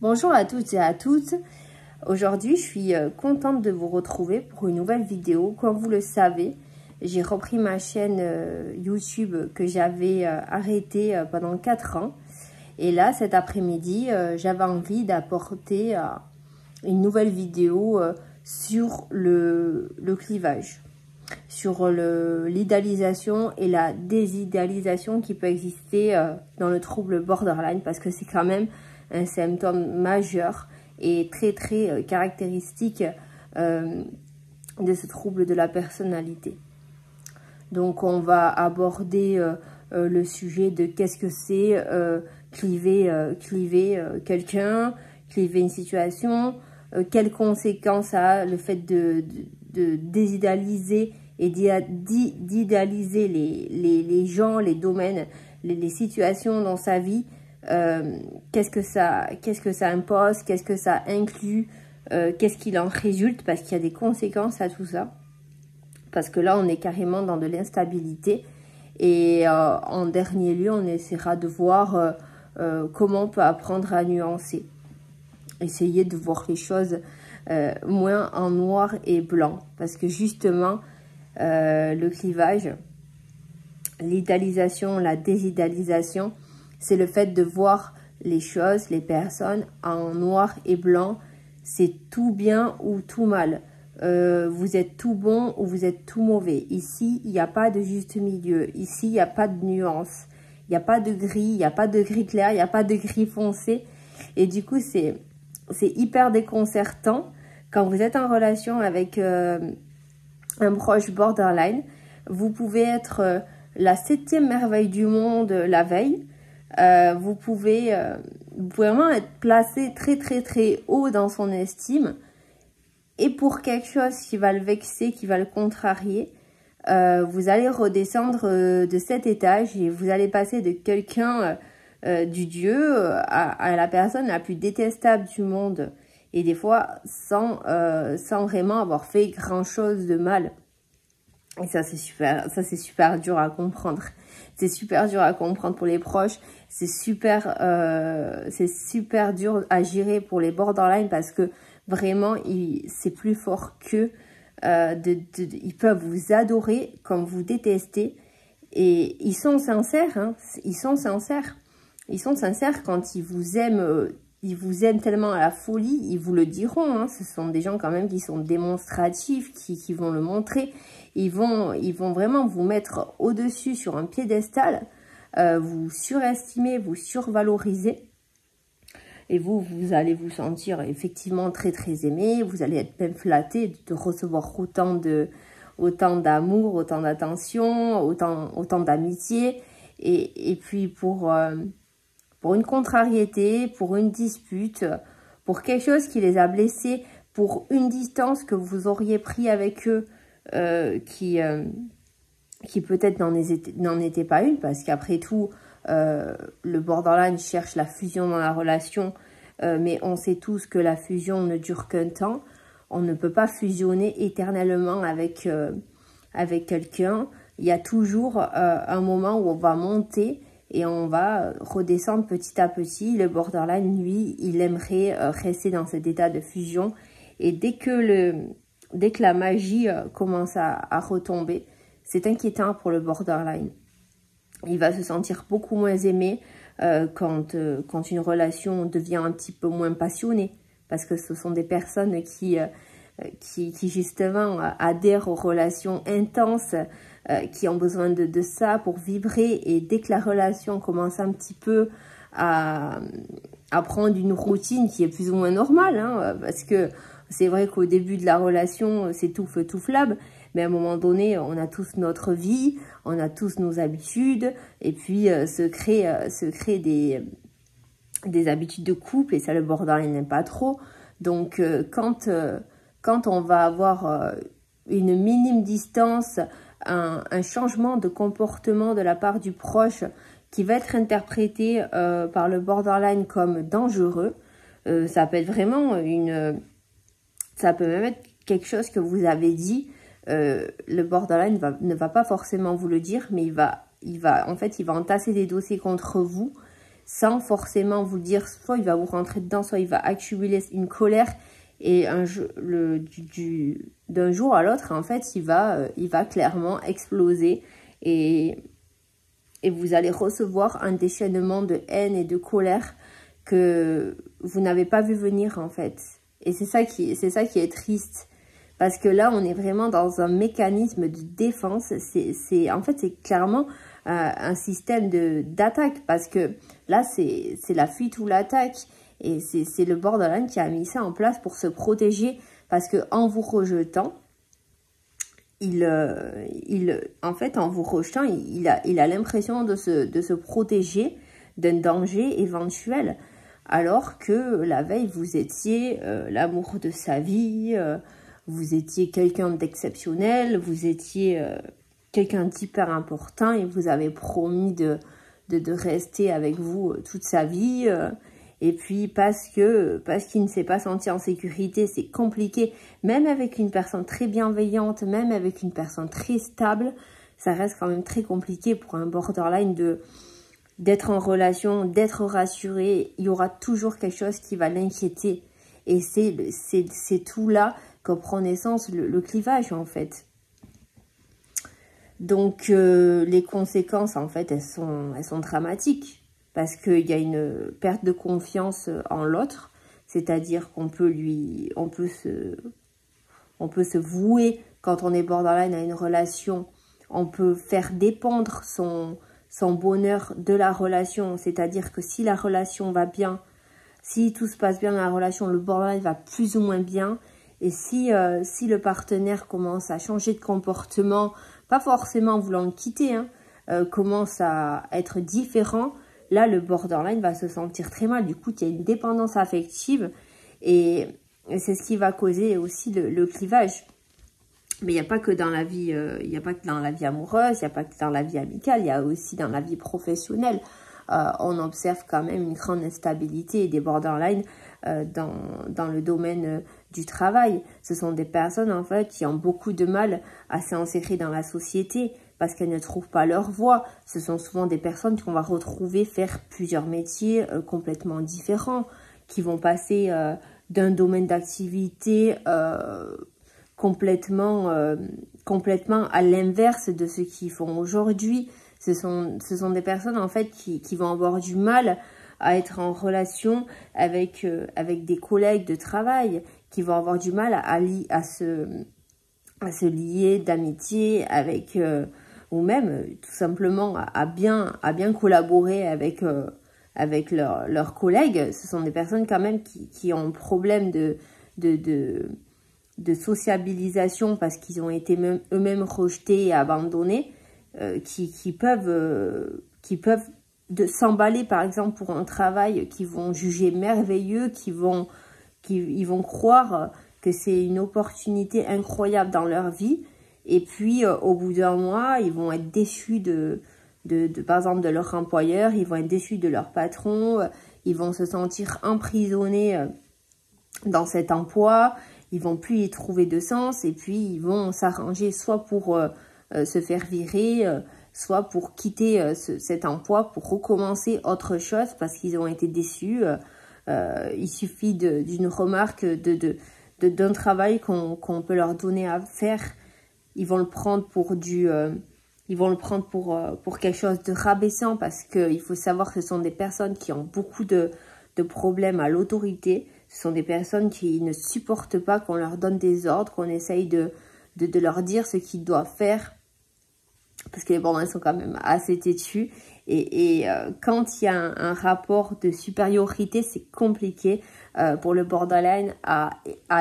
Bonjour à toutes et à tous. Aujourd'hui, je suis contente de vous retrouver pour une nouvelle vidéo. Comme vous le savez, j'ai repris ma chaîne YouTube que j'avais arrêtée pendant 4 ans. Et là, cet après-midi, j'avais envie d'apporter une nouvelle vidéo sur le clivage, sur l'idéalisation et la désidéalisation qui peut exister dans le trouble borderline, parce que c'est quand même un symptôme majeur et très caractéristique de ce trouble de la personnalité. Donc on va aborder le sujet de qu'est-ce que c'est cliver quelqu'un, cliver une situation, quelles conséquences a le fait de désidéaliser et d'idéaliser les gens, les domaines, les situations dans sa vie. Qu'est-ce que ça impose, qu'est-ce que ça inclut, qu'est-ce qu'il en résulte, parce qu'il y a des conséquences à tout ça, parce que là on est carrément dans de l'instabilité. Et en dernier lieu, on essaiera de voir comment on peut apprendre à nuancer, essayer de voir les choses moins en noir et blanc, parce que justement le clivage, l'idéalisation, la désidéalisation, c'est le fait de voir les choses, les personnes en noir et blanc. C'est tout bien ou tout mal. Vous êtes tout bon ou vous êtes tout mauvais. Ici, il n'y a pas de juste milieu. Ici, il n'y a pas de nuance. Il n'y a pas de gris, il n'y a pas de gris clair, il n'y a pas de gris foncé. Et du coup, c'est hyper déconcertant quand vous êtes en relation avec un proche borderline. Vous pouvez être la 7e merveille du monde la veille. Vous pouvez vraiment être placé très haut dans son estime, et pour quelque chose qui va le vexer, qui va le contrarier, vous allez redescendre de cet étage et vous allez passer de quelqu'un du Dieu à la personne la plus détestable du monde, et des fois sans vraiment avoir fait grand chose de mal. Et ça c'est super dur à comprendre. C'est super dur à comprendre pour les proches. C'est super dur à gérer pour les borderline, parce que vraiment, c'est plus fort qu'eux. Ils peuvent vous adorer comme vous détester. Et ils sont sincères, hein. Ils sont sincères. Ils sont sincères quand ils vous aiment. Ils vous aiment tellement à la folie, ils vous le diront, hein. Ce sont des gens quand même qui sont démonstratifs, qui vont le montrer. Ils vont vraiment vous mettre au-dessus sur un piédestal, vous surestimer, vous survaloriser. Et vous allez vous sentir effectivement très aimé. Vous allez être même flatté de recevoir autant d'amour, autant d'attention, autant d'amitié. Et puis pour une contrariété, pour une dispute, pour quelque chose qui les a blessés, pour une distance que vous auriez pris avec eux, qui peut-être n'en était pas une, parce qu'après tout, le borderline cherche la fusion dans la relation, mais on sait tous que la fusion ne dure qu'un temps. On ne peut pas fusionner éternellement avec quelqu'un. Il y a toujours un moment où on va monter et on va redescendre petit à petit. Le borderline, lui, il aimerait rester dans cet état de fusion. Et dès que la magie commence à retomber, c'est inquiétant pour le borderline. Il va se sentir beaucoup moins aimé quand une relation devient un petit peu moins passionnée. Parce que ce sont des personnes qui justement adhèrent aux relations intenses, qui ont besoin de ça pour vibrer. Et dès que la relation commence un petit peu à prendre une routine qui est plus ou moins normale, hein, parce que c'est vrai qu'au début de la relation, c'est tout feu tout flamme, mais à un moment donné, on a tous notre vie, on a tous nos habitudes, et puis se créent des habitudes de couple, et ça le borderline n'aime pas trop. Donc quand on va avoir une minime distance, un changement de comportement de la part du proche qui va être interprété par le borderline comme dangereux, ça peut être vraiment ça peut même être quelque chose que vous avez dit. Le borderline ne va pas forcément vous le dire, mais il va entasser des dossiers contre vous sans forcément vous dire, soit il va vous rentrer dedans, soit il va accumuler une colère, et d'un jour à l'autre, en fait, il va clairement exploser, et vous allez recevoir un déchaînement de haine et de colère que vous n'avez pas vu venir, en fait. Et c'est ça qui est triste. Parce que là, on est vraiment dans un mécanisme de défense. En fait, c'est clairement un système d'attaque. Parce que là, c'est la fuite ou l'attaque. Et c'est le borderline qui a mis ça en place pour se protéger. Parce que en vous rejetant, en fait, en vous rejetant, il a l'impression de se protéger d'un danger éventuel. Alors que la veille, vous étiez l'amour de sa vie, vous étiez quelqu'un d'exceptionnel, vous étiez quelqu'un d'hyper important et vous avez promis de rester avec vous toute sa vie. Et puis parce qu'il ne s'est pas senti en sécurité, c'est compliqué. Même avec une personne très bienveillante, même avec une personne très stable, ça reste quand même très compliqué pour un borderline d'être en relation, d'être rassuré. Il y aura toujours quelque chose qui va l'inquiéter. Et c'est tout là que prend naissance le clivage, en fait. Donc, les conséquences, en fait, elles sont dramatiques. Parce qu'il y a une perte de confiance en l'autre. C'est-à-dire qu'on peut se vouer, quand on est borderline, à une relation. On peut faire dépendre son bonheur de la relation. C'est-à-dire que si la relation va bien, si tout se passe bien dans la relation, le borderline va plus ou moins bien. Et si le partenaire commence à changer de comportement, pas forcément voulant le quitter, commence à être différent, là, le borderline va se sentir très mal. Du coup, il y a une dépendance affective et c'est ce qui va causer aussi le clivage. Mais il n'y a pas que dans la vie, il n'y a pas que dans la vie amoureuse, il n'y a pas que dans la vie amicale, il y a aussi dans la vie professionnelle. On observe quand même une grande instabilité des borderlines dans le domaine du travail. Ce sont des personnes, en fait, qui ont beaucoup de mal à s'insérer dans la société parce qu'elles ne trouvent pas leur voie. Ce sont souvent des personnes qu'on va retrouver faire plusieurs métiers complètement différents, qui vont passer d'un domaine d'activité complètement à l'inverse de ce qu'ils font aujourd'hui. Ce sont des personnes, en fait, qui vont avoir du mal à être en relation avec des collègues de travail, qui vont avoir du mal à se lier d'amitié avec, ou même tout simplement à bien collaborer avec leurs collègues. Ce sont des personnes quand même qui ont un problème de sociabilisation parce qu'ils ont été eux-mêmes rejetés et abandonnés, qui peuvent s'emballer par exemple pour un travail qu'ils vont juger merveilleux, ils vont croire que c'est une opportunité incroyable dans leur vie, et puis au bout d'un mois ils vont être déçus par exemple de leur employeur, ils vont être déçus de leur patron, ils vont se sentir emprisonnés dans cet emploi, ils vont plus y trouver de sens, et puis ils vont s'arranger soit pour se faire virer, soit pour quitter cet emploi pour recommencer autre chose parce qu'ils ont été déçus. Il suffit d'une remarque d'un travail qu'on peut leur donner à faire. Ils vont le prendre pour pour quelque chose de rabaissant parce qu'il faut savoir que ce sont des personnes qui ont beaucoup de problèmes à l'autorité. Ce sont des personnes qui ne supportent pas qu'on leur donne des ordres, qu'on essaye de leur dire ce qu'ils doivent faire. Parce que les borderlines sont quand même assez têtus. Et quand il y a un rapport de supériorité, c'est compliqué pour le borderline à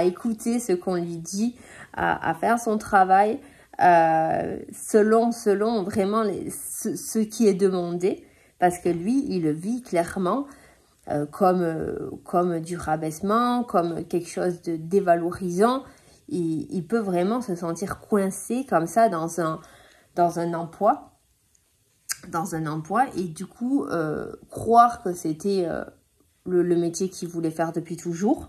écouter ce qu'on lui dit, à faire son travail selon vraiment ce qui est demandé. Parce que lui, il le vit clairement comme du rabaissement, comme quelque chose de dévalorisant. Il peut vraiment se sentir coincé comme ça dans un emploi, et du coup croire que c'était le métier qu'il voulait faire depuis toujours,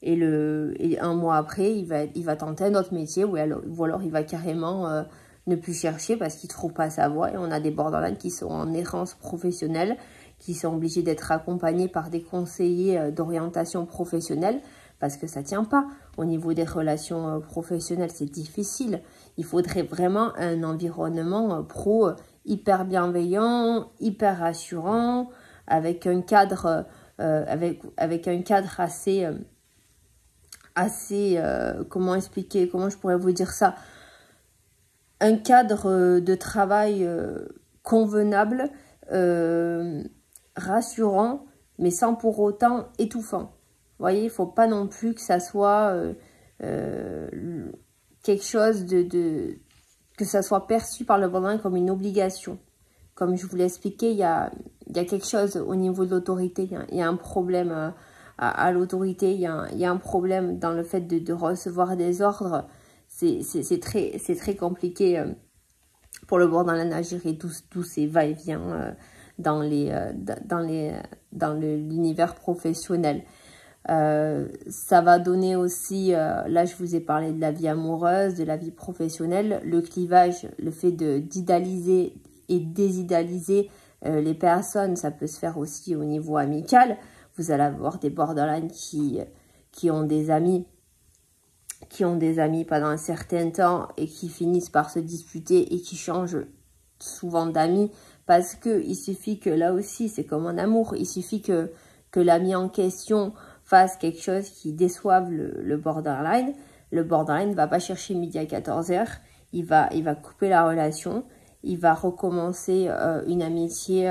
et un mois après il va tenter un autre métier, ou alors il va carrément ne plus chercher parce qu'il ne trouve pas sa voie. Et on a des borderlines qui sont en errance professionnelle, qui sont obligés d'être accompagnés par des conseillers d'orientation professionnelle, parce que ça ne tient pas. Au niveau des relations professionnelles, c'est difficile. Il faudrait vraiment un environnement pro hyper bienveillant, hyper rassurant, avec un cadre, avec un cadre assez comment expliquer, comment je pourrais vous dire ça, un cadre de travail convenable, rassurant, mais sans pour autant étouffant. Vous voyez, il ne faut pas non plus que ça soit quelque chose que ça soit perçu par le borderline comme une obligation. Comme je vous l'ai expliqué, il y a quelque chose au niveau de l'autorité, il y a un problème à l'autorité, il y a un problème dans le fait de recevoir des ordres. C'est très compliqué pour le borderline à gérer tous ces va-et-vient dans l'univers professionnel. Ça va donner aussi, là je vous ai parlé de la vie amoureuse, de la vie professionnelle, le clivage, le fait d'idéaliser et désidéaliser les personnes, ça peut se faire aussi au niveau amical. Vous allez avoir des borderlines qui ont des amis pendant un certain temps et qui finissent par se disputer et qui changent souvent d'amis, parce que il suffit que, là aussi c'est comme en amour, il suffit que l'ami en question fasse quelque chose qui déçoive le borderline. Le borderline ne va pas chercher midi à 14h, il va couper la relation, il va recommencer une amitié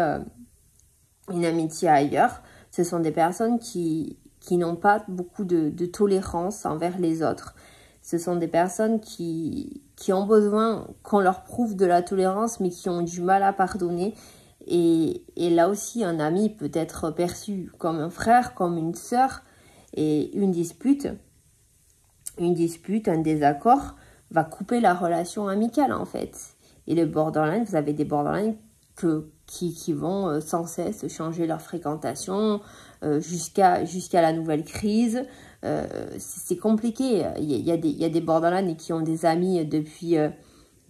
ailleurs. Ce sont des personnes qui n'ont pas beaucoup de tolérance envers les autres. Ce sont des personnes qui ont besoin qu'on leur prouve de la tolérance, mais qui ont du mal à pardonner. Et là aussi, un ami peut être perçu comme un frère, comme une sœur. Et une dispute, un désaccord va couper la relation amicale en fait. Et le borderline, vous avez des borderlines qui vont sans cesse changer leur fréquentation jusqu'à la nouvelle crise. C'est compliqué. Il y a des borderlines qui ont des amis depuis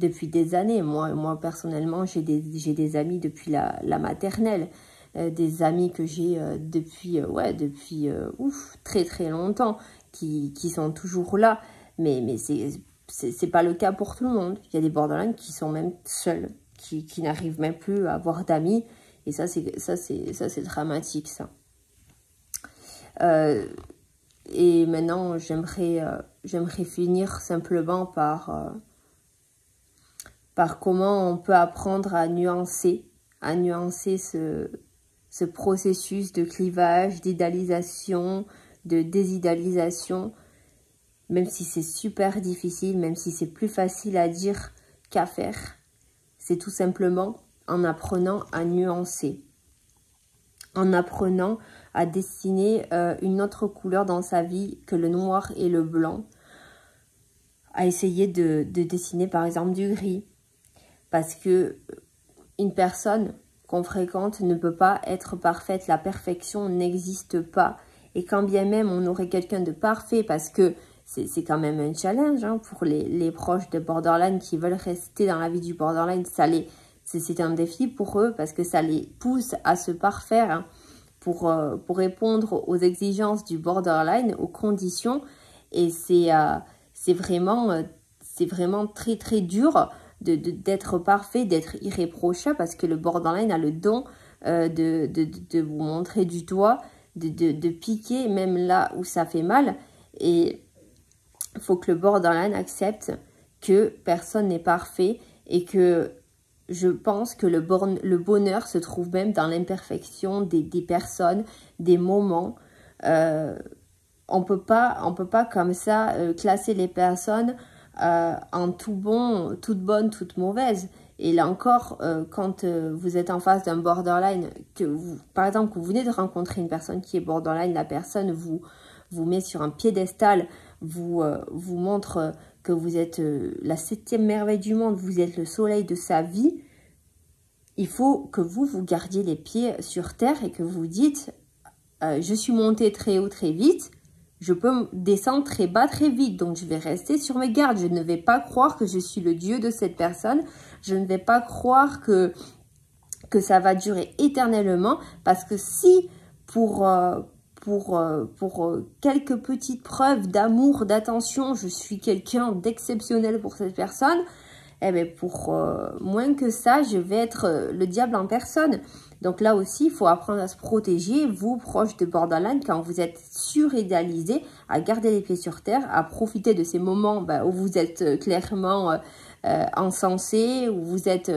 des années. Moi personnellement, j'ai des amis depuis la maternelle. Des amis que j'ai depuis très très longtemps, qui sont toujours là, mais c'est pas le cas pour tout le monde. Il y a des borderlines qui sont même seuls, qui n'arrivent même plus à avoir d'amis, et ça c'est dramatique ça. Et maintenant j'aimerais finir simplement par comment on peut apprendre à nuancer ce processus de clivage, d'idéalisation, de désidéalisation, même si c'est super difficile, même si c'est plus facile à dire qu'à faire. C'est tout simplement en apprenant à nuancer, en apprenant à dessiner une autre couleur dans sa vie que le noir et le blanc, à essayer de dessiner par exemple du gris, parce que une personne qu'on fréquente ne peut pas être parfaite, la perfection n'existe pas. Et quand bien même on aurait quelqu'un de parfait, parce que c'est quand même un challenge hein, pour les proches de borderline qui veulent rester dans la vie du borderline, c'est un défi pour eux, parce que ça les pousse à se parfaire hein, pour répondre aux exigences du borderline, aux conditions. Et c'est vraiment très très dur d'être parfait, d'être irréprochable, parce que le borderline a le don de vous montrer du doigt, de piquer même là où ça fait mal. Et il faut que le borderline accepte que personne n'est parfait, et que je pense que le bonheur se trouve même dans l'imperfection des personnes, des moments. On peut pas comme ça classer les personnes en tout bon, toute bonne, toute mauvaise. Et là encore, quand vous êtes en face d'un borderline, par exemple, que vous venez de rencontrer une personne qui est borderline, la personne vous met sur un piédestal, vous montre que vous êtes la 7e merveille du monde, vous êtes le soleil de sa vie. Il faut que vous gardiez les pieds sur terre et que vous dites je suis montée très haut très vite, je peux descendre très bas très vite, donc je vais rester sur mes gardes. Je ne vais pas croire que je suis le dieu de cette personne. Je ne vais pas croire que que ça va durer éternellement, parce que si pour quelques petites preuves d'amour, d'attention, je suis quelqu'un d'exceptionnel pour cette personne, eh bien pour moins que ça, je vais être le diable en personne. Donc là aussi, il faut apprendre à se protéger, vous, proches de borderline, quand vous êtes suridéalisé, à garder les pieds sur terre, à profiter de ces moments où vous êtes clairement encensé, où vous êtes...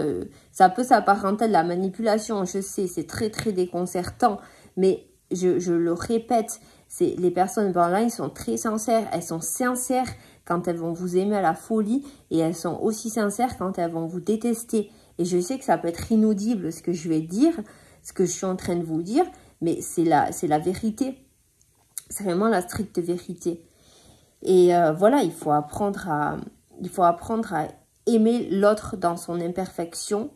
ça peut s'apparenter à de la manipulation, je sais, c'est très très déconcertant, mais je le répète, les personnes borderline sont très sincères, elles sont sincères quand elles vont vous aimer à la folie, et elles sont aussi sincères quand elles vont vous détester. Et je sais que ça peut être inaudible ce que je vais dire, ce que je suis en train de vous dire, mais c'est la vérité. C'est vraiment la stricte vérité. Et voilà, il faut apprendre à aimer l'autre dans son imperfection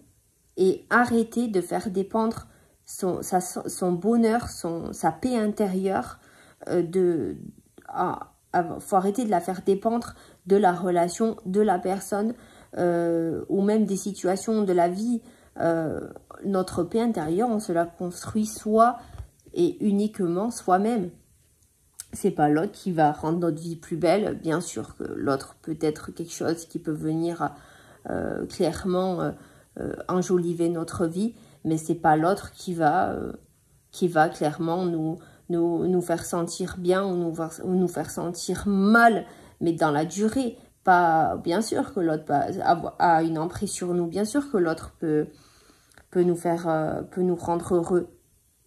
et arrêter de faire dépendre son bonheur, sa paix intérieure. Faut arrêter de la faire dépendre de la relation, de la personne, ou même des situations de la vie. Notre paix intérieure, on se la construit soi et uniquement soi-même. C'est pas l'autre qui va rendre notre vie plus belle. Bien sûr que l'autre peut être quelque chose qui peut venir clairement enjoliver notre vie, mais c'est pas l'autre qui va clairement nous faire sentir bien ou nous faire sentir mal, mais dans la durée. Pas, bien sûr que l'autre a une emprise sur nous, bien sûr que l'autre peut nous rendre heureux,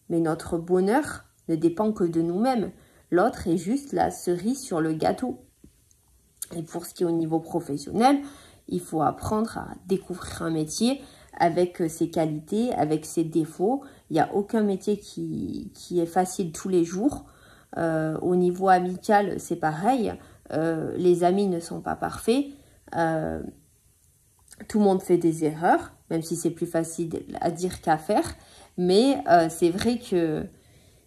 mais notre bonheur ne dépend que de nous-mêmes. L'autre est juste la cerise sur le gâteau. Et pour ce qui est au niveau professionnel, il faut apprendre à découvrir un métier avec ses qualités, avec ses défauts. Il n'y a aucun métier qui est facile tous les jours. Au niveau amical, c'est pareil. Les amis ne sont pas parfaits. Tout le monde fait des erreurs, même si c'est plus facile à dire qu'à faire. Mais c'est vrai que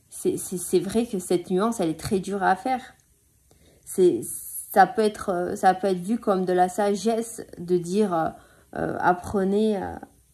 cette nuance, elle est très dure à faire. Ça peut être vu comme de la sagesse de dire apprenez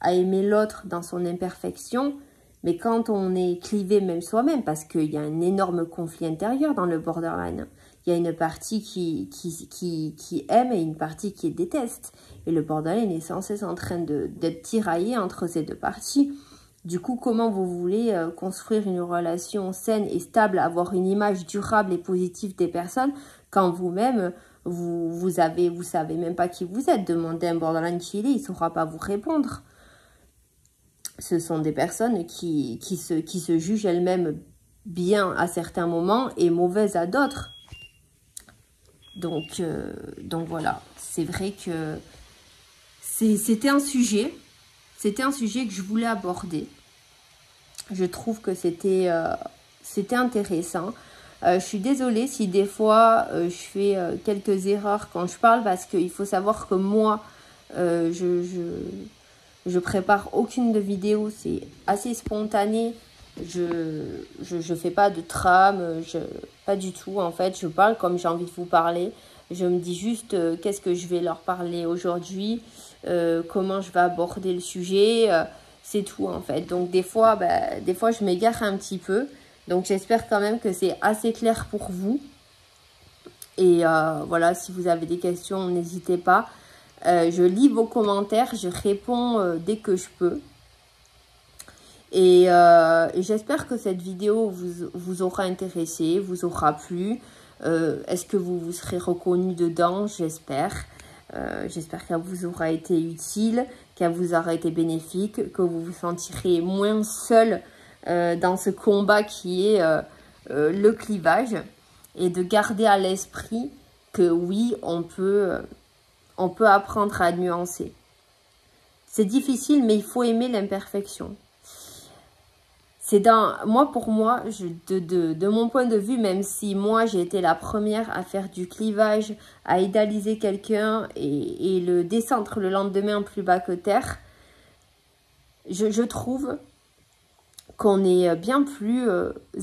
à aimer l'autre dans son imperfection. Mais quand on est clivé même soi-même, parce qu'il y a un énorme conflit intérieur dans le borderline, il y a une partie qui aime et une partie qui déteste. Et le borderline est sans cesse en train d'être tiraillé entre ces deux parties. Du coup, comment vous voulez construire une relation saine et stable, avoir une image durable et positive des personnes, quand vous-même, vous savez même pas qui vous êtes. Demandez à un borderline qui il est, il ne saura pas vous répondre. Ce sont des personnes qui se jugent elles-mêmes bien à certains moments et mauvaises à d'autres. Donc voilà, c'est vrai que c'était un sujet que je voulais aborder. Je trouve que c'était intéressant. Je suis désolée si des fois je fais quelques erreurs quand je parle, parce qu'il faut savoir que moi, je prépare aucune de vidéos, c'est assez spontané. Je fais pas de trame, pas du tout en fait. Je parle comme j'ai envie de vous parler. Je me dis juste qu'est-ce que je vais leur parler aujourd'hui, comment je vais aborder le sujet, c'est tout en fait. Donc des fois je m'égare un petit peu. Donc j'espère quand même que c'est assez clair pour vous. Et voilà, si vous avez des questions, n'hésitez pas. Je lis vos commentaires, je réponds dès que je peux. Et j'espère que cette vidéo vous aura intéressé, vous aura plu. Est-ce que vous serez reconnu dedans? J'espère. J'espère qu'elle vous aura été utile, qu'elle vous aura été bénéfique, que vous vous sentirez moins seul dans ce combat qui est le clivage. Et de garder à l'esprit que oui, on peut apprendre à nuancer. C'est difficile, mais il faut aimer l'imperfection. Pour moi, de mon point de vue, même si moi j'ai été la première à faire du clivage, à idéaliser quelqu'un et le descendre le lendemain plus bas que terre, je trouve qu'on est bien plus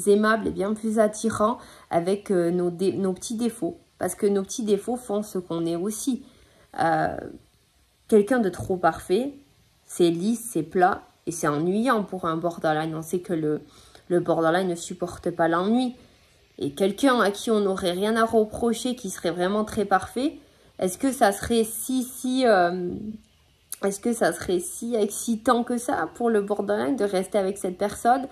aimable et bien plus attirant avec nos petits défauts. Parce que nos petits défauts font ce qu'on est aussi. Quelqu'un de trop parfait, c'est lisse, c'est plat, Et c'est ennuyant pour un borderline. On sait que le borderline ne supporte pas l'ennui. Et quelqu'un à qui on n'aurait rien à reprocher, qui serait vraiment très parfait, est-ce que ça serait est-ce que ça serait si excitant que ça pour le borderline de rester avec cette personne?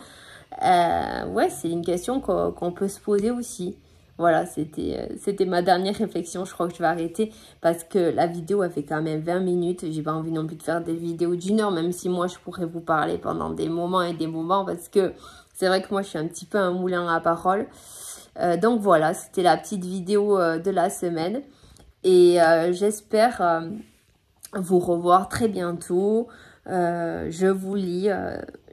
Ouais, c'est une question qu'on peut se poser aussi. Voilà, c'était ma dernière réflexion. Je crois que je vais arrêter parce que la vidéo, elle fait quand même 20 minutes. J'ai pas envie non plus de faire des vidéos d'1 heure, même si moi, je pourrais vous parler pendant des moments et des moments parce que c'est vrai que moi, je suis un petit peu un moulin à parole. Donc voilà, c'était la petite vidéo de la semaine. Et j'espère vous revoir très bientôt. Je vous lis,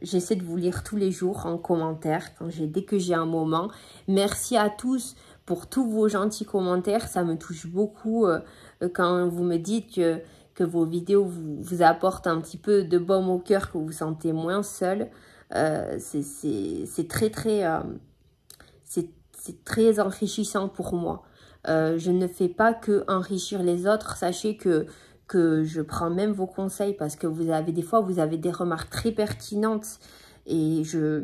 j'essaie de vous lire tous les jours en commentaire dès que j'ai un moment. Merci à tous pour tous vos gentils commentaires, ça me touche beaucoup quand vous me dites que vos vidéos vous apportent un petit peu de baume au cœur, que vous vous sentez moins seul. C'est très enrichissant pour moi. Je ne fais pas que enrichir les autres. Sachez que je prends même vos conseils parce que des fois, vous avez des remarques très pertinentes et je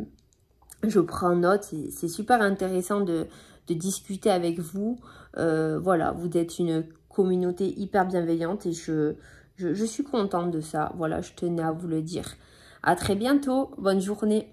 prends note. C'est super intéressant de discuter avec vous. Voilà, vous êtes une communauté hyper bienveillante et je suis contente de ça. Voilà, je tenais à vous le dire. À très bientôt. Bonne journée.